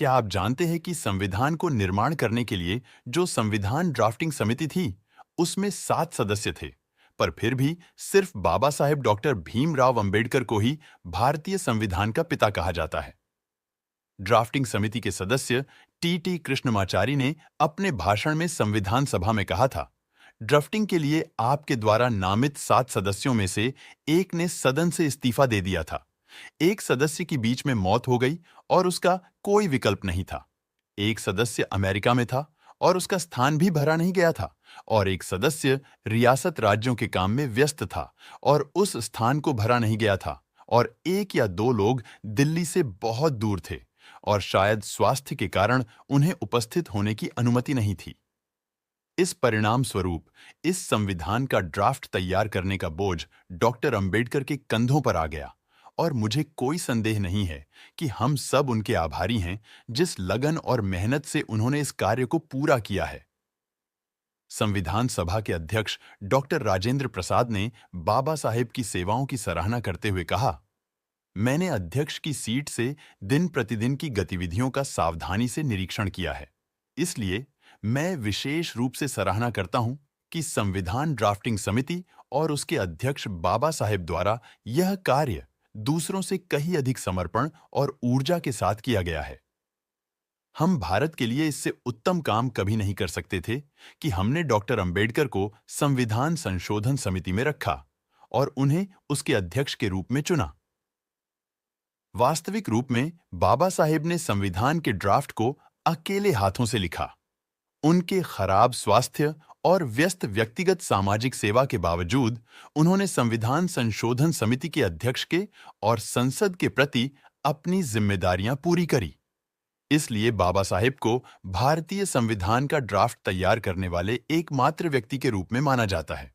क्या आप जानते हैं कि संविधान को निर्माण करने के लिए जो संविधान ड्राफ्टिंग समिति थी, उसमें 7 सदस्य थे, पर फिर भी सिर्फ बाबा साहेब डॉक्टर भीमराव अंबेडकर को ही भारतीय संविधान का पिता कहा जाता है। ड्राफ्टिंग समिति के सदस्य टी कृष्णमाचारी ने अपने भाषण में संविधान सभा में कहा था, ड्राफ्टिंग के लिए आपके द्वारा नामित 7 सदस्यों में से एक ने सदन से इस्तीफा दे दिया था। एक सदस्य की बीच में मौत हो गई और उसका कोई विकल्प नहीं था। एक सदस्य अमेरिका में था और उसका स्थान भी भरा नहीं गया था, और एक सदस्य रियासत राज्यों के काम में व्यस्त था और उस स्थान को भरा नहीं गया था, और एक या दो लोग दिल्ली से बहुत दूर थे और शायद स्वास्थ्य के कारण उन्हें उपस्थित होने की अनुमति नहीं थी। इस परिणाम स्वरूप इस संविधान का ड्राफ्ट तैयार करने का बोझ डॉक्टर अंबेडकर के कंधों पर आ गया, और मुझे कोई संदेह नहीं है कि हम सब उनके आभारी हैं जिस लगन और मेहनत से उन्होंने इस कार्य को पूरा किया है। संविधान सभा के अध्यक्ष डॉक्टर राजेंद्र प्रसाद ने बाबा साहेब की सेवाओं की सराहना करते हुए कहा, मैंने अध्यक्ष की सीट से दिन प्रतिदिन की गतिविधियों का सावधानी से निरीक्षण किया है। इसलिए मैं विशेष रूप से सराहना करता हूं कि संविधान ड्राफ्टिंग समिति और उसके अध्यक्ष बाबा साहेब द्वारा यह कार्य दूसरों से कहीं अधिक समर्पण और ऊर्जा के साथ किया गया है। हम भारत के लिए इससे उत्तम काम कभी नहीं कर सकते थे कि हमने डॉक्टर अंबेडकर को संविधान संशोधन समिति में रखा और उन्हें उसके अध्यक्ष के रूप में चुना। वास्तविक रूप में बाबा साहेब ने संविधान के ड्राफ्ट को अकेले हाथों से लिखा। उनके खराब स्वास्थ्य और व्यस्त व्यक्तिगत सामाजिक सेवा के बावजूद उन्होंने संविधान संशोधन समिति के अध्यक्ष के और संसद के प्रति अपनी जिम्मेदारियां पूरी करी। इसलिए बाबा साहेब को भारतीय संविधान का ड्राफ्ट तैयार करने वाले एकमात्र व्यक्ति के रूप में माना जाता है।